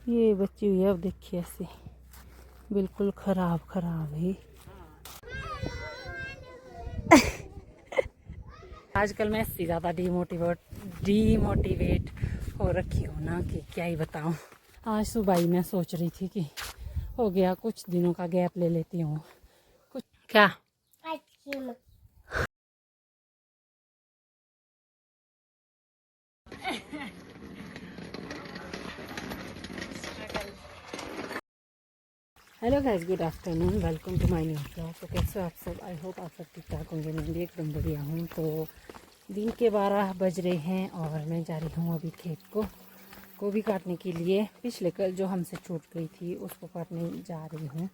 ये बची हुई है, अब देखिए ऐसे बिल्कुल खराब खराब है। आजकल मैं इससे ज़्यादा डीमोटिवेट हो रखी हूँ ना कि क्या ही बताऊँ। आज सुबह ही मैं सोच रही थी कि हो गया कुछ दिनों का गैप ले लेती हूँ कुछ। क्या hello guys, good afternoon, welcome to my new blog. तो कैसे हो आप सब? आई होप आप सब ठीक ठाक होंगे। मैं भी एकदम बढ़िया हूँ। तो दिन के 12 बज रहे हैं और मैं जा रही हूँ अभी खेत को गोभी काटने के लिए। पिछले कल जो हमसे छूट गई थी उसको काटने जा रही हूँ।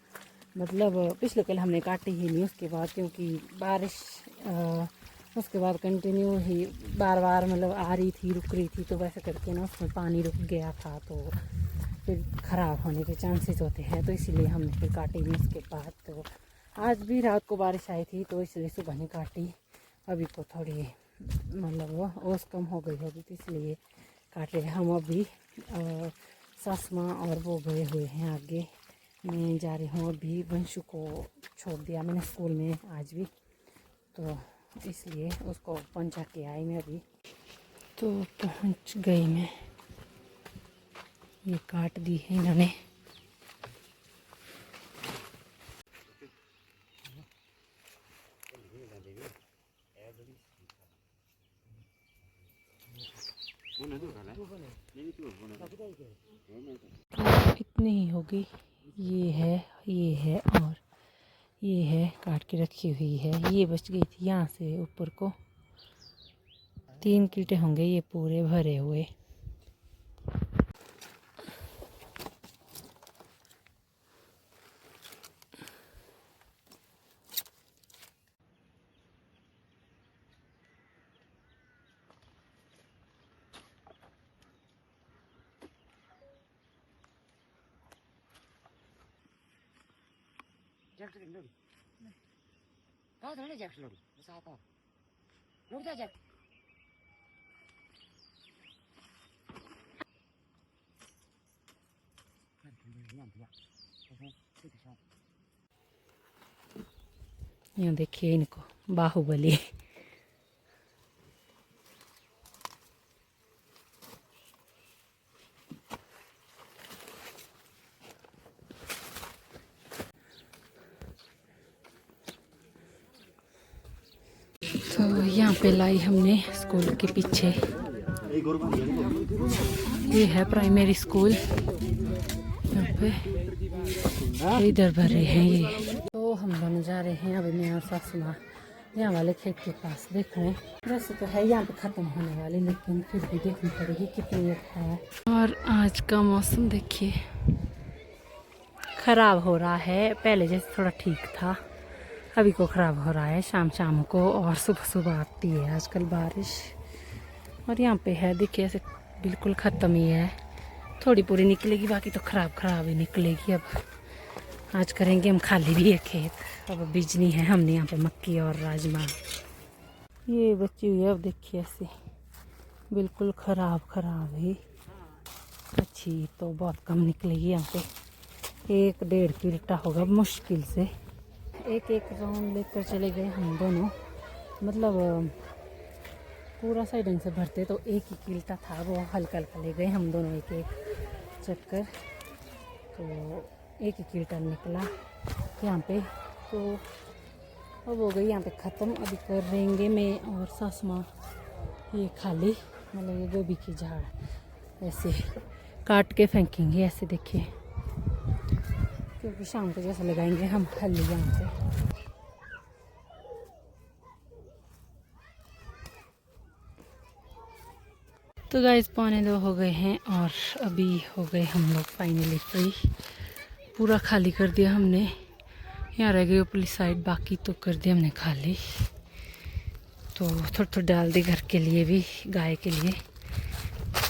मतलब पिछले कल हमने काटी ही नहीं उसके बाद, क्योंकि बारिश उसके बाद कंटिन्यू ही बार बार मतलब आ रही थी, रुक रही थी, तो वैसे करके ना उसमें पानी रुक गया था, तो फिर ख़राब होने के चांसेस होते हैं। तो इसलिए हमने फिर काटी नहीं उसके बाद। तो आज भी रात को बारिश आई थी तो इसलिए सुबह ने काटी। अभी को थोड़ी मतलब वो ओस कम हो गई होगी तो इसलिए काट रहे हम। अभी सास माँ और वो गए हुए हैं आगे। मैं जा रही हूँ अभी। वंशु को छोड़ दिया मैंने स्कूल में आज भी, तो इसलिए उसको पहुँचा के आई मैं अभी। तो पहुँच गई मैं। ये काट दी है इन्होंने। इतनी ही होगी। ये है और ये है काट के रखी हुई है। ये बच गई थी यहाँ से ऊपर को 3 कीटे होंगे ये पूरे भरे हुए। यहाँ देखिए इनको, बाहुबली। तो यहाँ पे लाई हमने स्कूल के पीछे। ये है प्राइमरी स्कूल। यहाँ पे इधर भरे हैं ये। तो हम दोनों जा रहे हैं अभी, मैं और सासू माँ यहाँ वाले खेत के पास देख रहे हैं। वैसे तो है यहाँ पे ख़त्म होने वाली, लेकिन फिर भी देखनी पड़ेगी कितनी है। और आज का मौसम देखिए ख़राब हो रहा है। पहले जैसे थोड़ा ठीक था, अभी को ख़राब हो रहा है शाम शाम को, और सुबह सुबह आती है आजकल बारिश। और यहाँ पे है देखिए ऐसे बिल्कुल ख़त्म ही है। थोड़ी पूरी निकलेगी, बाकी तो ख़राब ही निकलेगी। अब आज करेंगे हम खाली भी है खेत। अब बीजनी है हमने यहाँ पे मक्की और राजमा। ये बची हुई है, अब देखिए ऐसे बिल्कुल ख़राब है। अच्छी तो बहुत कम निकलेगी यहाँ पे, 1-1.5 कीटा होगा मुश्किल से। एक राउंड लेकर चले गए हम दोनों। मतलब पूरा सही ढंग से भरते तो 1 ही कीटा था, वो हल्का हल्का ले गए हम दोनों एक चक्कर। तो 1 ही कीटा निकला यहाँ पे। तो अब हो गई यहाँ पे ख़त्म। अभी कर रहेंगे मैं और सासू माँ ये खाली, मतलब ये गोभी की झाड़ ऐसे काट के फेंकेंगे ऐसे देखिए, क्योंकि शाम को जैसे लगाएंगे हम हल्दी यहाँ पे। तो गाइस 1:45 हो गए हैं और अभी हो गए हम लोग फाइनली फ्री। पूरा खाली कर दिया हमने। यहाँ रह गई ऊपरली साइड, बाकी तो कर दिया हमने खाली। तो थोड़ा डाल दी घर के लिए भी, गाय के लिए।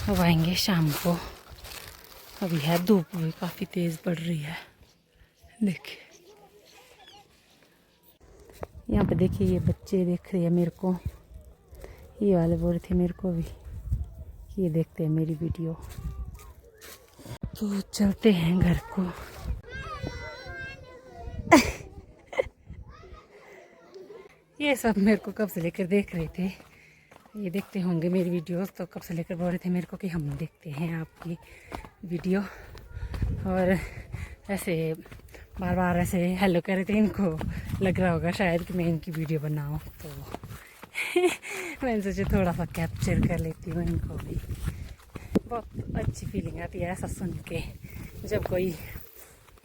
अब आएंगे शाम को। अभी है धूप भी काफ़ी तेज़ पड़ रही है देखिए। यहाँ पे देखिए ये बच्चे देख रहे हैं मेरे को। ये वाले बोल रहे थे मेरे को भी ये देखते हैं मेरी वीडियो। तो चलते हैं घर को। ये सब मेरे को कब से लेकर देख रहे थे, ये देखते होंगे मेरी वीडियोस, तो कब से लेकर बोल रहे थे मेरे को कि हम देखते हैं आपकी वीडियो, और ऐसे बार बार ऐसे हेलो कर रहे थे। इनको लग रहा होगा शायद कि मैं इनकी वीडियो बनाऊं, तो मैंने सोचा थोड़ा सा कैप्चर कर लेती हूँ इनको भी। बहुत अच्छी फीलिंग आती है ऐसा सुन के, जब कोई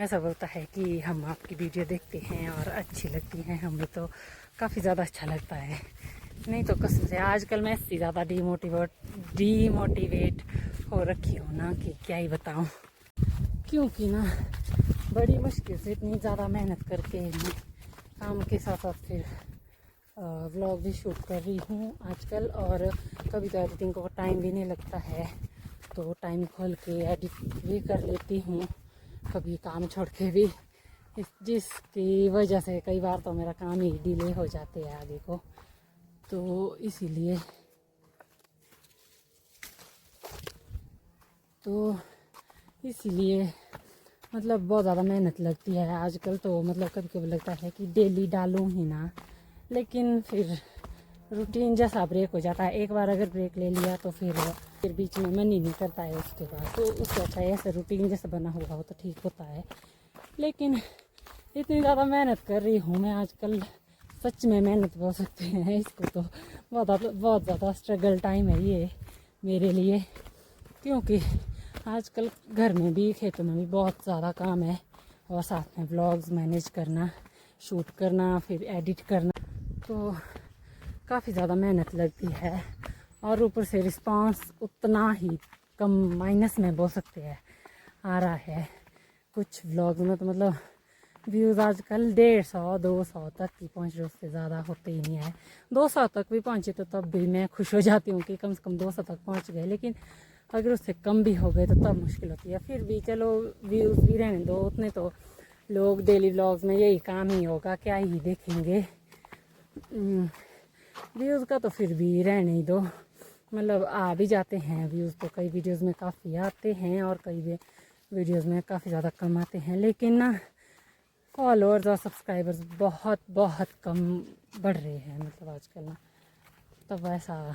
ऐसा बोलता है कि हम आपकी वीडियो देखते हैं और अच्छी लगती हैं हमें, तो काफ़ी ज़्यादा अच्छा लगता है। नहीं तो कसम से आजकल मैं इससे ज़्यादा डीमोटिवेट हो रखी हूँ ना कि क्या ही बताऊँ। क्योंकि ना बड़ी मुश्किल से इतनी ज़्यादा मेहनत करके मैं काम के साथ साथ फिर व्लॉग भी शूट कर रही हूँ आजकल, और कभी तो एडिटिंग को टाइम भी नहीं लगता है, तो टाइम खोल के एडिट भी कर लेती हूँ, कभी काम छोड़ के भी, जिसकी वजह से कई बार तो मेरा काम ही डिले हो जाते हैं आगे को। तो इसीलिए मतलब बहुत ज़्यादा मेहनत लगती है आजकल, तो मतलब कभी कभी लगता है कि डेली डालूँ ही ना, लेकिन फिर रूटीन जैसा ब्रेक हो जाता है। एक बार अगर ब्रेक ले लिया तो फिर बीच में मन ही नहीं करता है उसके बाद, तो उससे अच्छा है ऐसे रूटीन जैसा बना हुआ हो तो ठीक होता है। लेकिन इतनी ज़्यादा मेहनत कर रही हूँ मैं आजकल, सच में मेहनत बोल सकते हैं इसको, तो बहुत ज़्यादा स्ट्रगल टाइम है ये मेरे लिए, क्योंकि आजकल घर में भी खेतों में भी बहुत ज़्यादा काम है, और साथ में व्लॉग्स मैनेज करना, शूट करना, फिर एडिट करना, तो काफ़ी ज़्यादा मेहनत लगती है। और ऊपर से रिस्पांस उतना ही कम, माइनस में बोल सकते हैं, आ रहा है कुछ व्लॉग्स में, तो मतलब व्यूज़ आजकल 150-200 तक ही पहुँच रहे, उससे ज़्यादा होते ही नहीं है। 200 तक भी पहुँचे तो तब भी मैं खुश हो जाती हूँ कि कम से कम 200 तक पहुँच गए, लेकिन अगर उससे कम भी हो गए तो तब मुश्किल होती है। फिर भी चलो व्यूज़ भी रहने दो, उतने तो लोग डेली व्लॉग्स में यही काम ही होगा, क्या ही देखेंगे। व्यूज़ का तो फिर भी रहने ही दो, मतलब आ भी जाते हैं व्यूज़, तो कई वीडियोज़ में काफ़ी आते हैं और कई वीडियोज़ में काफ़ी ज़्यादा कम आते हैं, लेकिन ना फॉलोअर्स और सब्सक्राइबर्स बहुत बहुत कम बढ़ रहे हैं, मतलब आजकल ना, तब ऐसा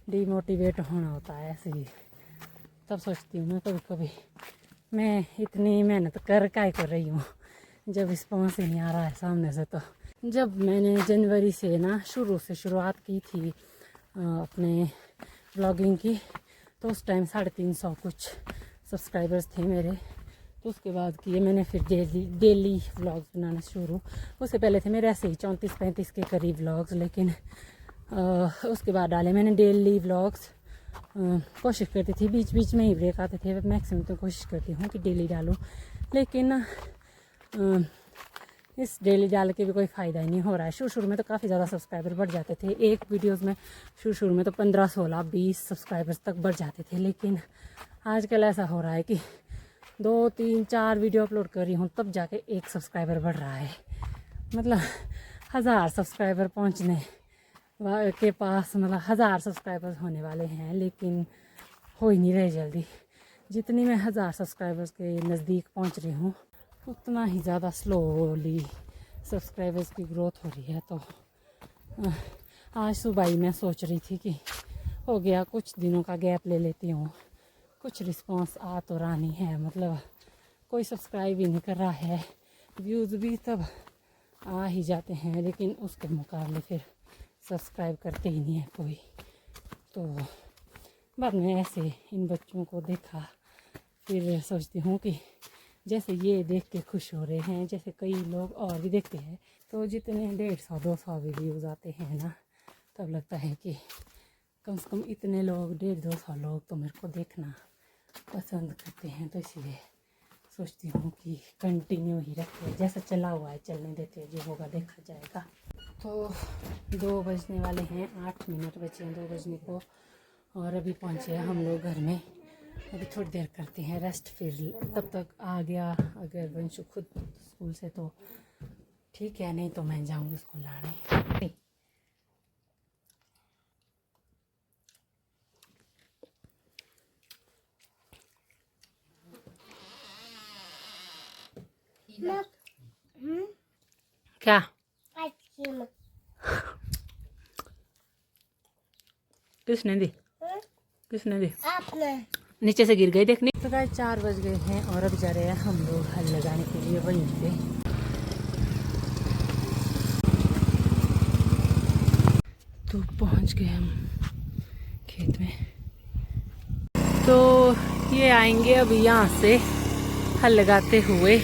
डीमोटिवेट होना होता है ऐसे ही। तब सोचती हूँ मैं कभी कभी, मैं इतनी मेहनत कर रही हूँ जब रिस्पॉन्स ही नहीं आ रहा है सामने से। तो जब मैंने जनवरी से ना शुरुआत की थी अपने ब्लॉगिंग की, तो उस टाइम 350 कुछ सब्सक्राइबर्स थे मेरे, तो उसके बाद किए मैंने फिर डेली व्लॉग्स बनाना शुरू। उससे पहले थे मेरे ऐसे ही 34-35 के करीब व्लॉग्स, लेकिन उसके बाद डाले मैंने डेली व्लॉग्स। कोशिश करती थी, बीच बीच में ही ब्रेक आते थे, मैक्सिमम तो कोशिश करती हूँ कि डेली डालूँ, लेकिन इस डेली डाल के भी कोई फ़ायदा ही नहीं हो रहा है। शुरू में तो काफ़ी ज़्यादा सब्सक्राइबर बढ़ जाते थे, एक वीडियोज़ में शुरू में तो 15, 16, 20 सब्सक्राइबर्स तक बढ़ जाते थे, लेकिन आजकल ऐसा हो रहा है कि 2, 3, 4 वीडियो अपलोड कर रही हूँ तब जाके 1 सब्सक्राइबर बढ़ रहा है। मतलब 1000 सब्सक्राइबर पहुँचने के पास, मतलब 1000 सब्सक्राइबर्स होने वाले हैं, लेकिन हो ही नहीं रहे जल्दी। जितनी मैं 1000 सब्सक्राइबर्स के नज़दीक पहुँच रही हूँ, उतना ही ज़्यादा स्लोली सब्सक्राइबर्स की ग्रोथ हो रही है। तो आज सुबह ही मैं सोच रही थी कि हो गया, कुछ दिनों का गैप ले लेती हूँ, कुछ रिस्पांस आ तो रहा नहीं है, मतलब कोई सब्सक्राइब ही नहीं कर रहा है, व्यूज़ भी तब आ ही जाते हैं, लेकिन उसके मुकाबले फिर सब्सक्राइब करते ही नहीं है कोई। तो बाद में ऐसे इन बच्चों को देखा, फिर सोचती हूँ कि जैसे ये देख के खुश हो रहे हैं, जैसे कई लोग और भी देखते हैं, तो जितने 150-200 भी व्यूज़ आते हैं ना, तब लगता है कि कम से कम इतने लोग, 150-200 लोग तो मेरे को देखना पसंद करते हैं, तो इसलिए सोचती हूँ कि कंटिन्यू ही रखते, जैसा चला हुआ है चलने देते, जो होगा देखा जाएगा। तो 2 बजने वाले हैं, 8 मिनट बचे हैं 2 बजने को, और अभी पहुँचे हम लोग घर में। अभी थोड़ी देर करते हैं रेस्ट, फिर तब तक आ गया अगर वंशु खुद स्कूल से तो ठीक है, नहीं तो मैं जाऊँगी उसको लाने। क्या? किसने दी? किसने दी? नीचे से गिर गई देखने। तो गाइस 4 बज गए हैं और अब जा रहे हैं हम लोग हल लगाने के लिए वहीं पे। तो पहुंच गए हम खेत में। तो ये आएंगे अब यहाँ से हल लगाते हुए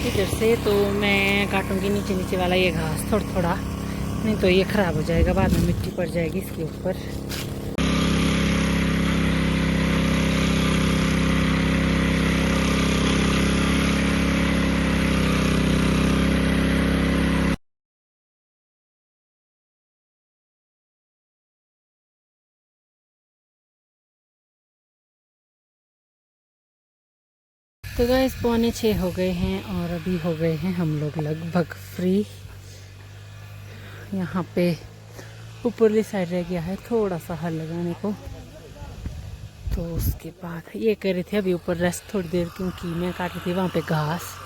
इधर से। तो मैं काटूंगी नीचे नीचे वाला ये घास थोड़ा थोड़ा, नहीं तो ये ख़राब हो जाएगा, बाद में मिट्टी पड़ जाएगी इसके ऊपर। तो गाइस 5:45 हो गए हैं और अभी हो गए हैं हम लोग लगभग फ्री। यहाँ पे ऊपरली साइड रह गया है थोड़ा सा हल लगाने को। तो उसके बाद ये कर रही थी अभी ऊपर रेस्ट थोड़ी देर, क्योंकि मैं काट रही थी वहाँ पे घास।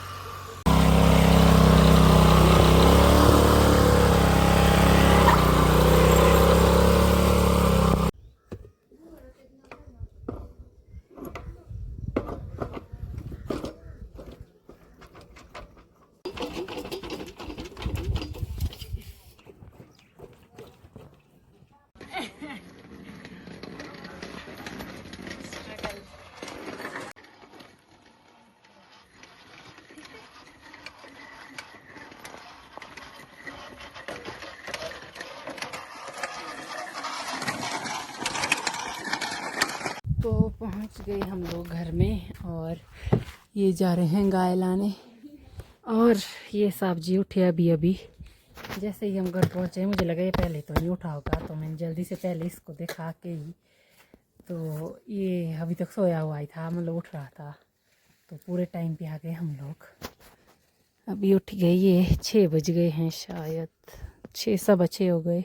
तो पहुंच गए हम लोग घर में और ये जा रहे हैं गाय लाने। और ये सब्जी उठे अभी अभी। जैसे ही हम घर पहुंचे मुझे लगा ये पहले तो नहीं उठा होगा, तो मैंने जल्दी से पहले इसको दिखा के ही। तो ये अभी तक सोया हुआ ही था, मतलब उठ रहा था। तो पूरे टाइम पे आ गए हम लोग। अभी उठ गए, ये 6 बज गए हैं शायद, 6 सवा 6 हो गए।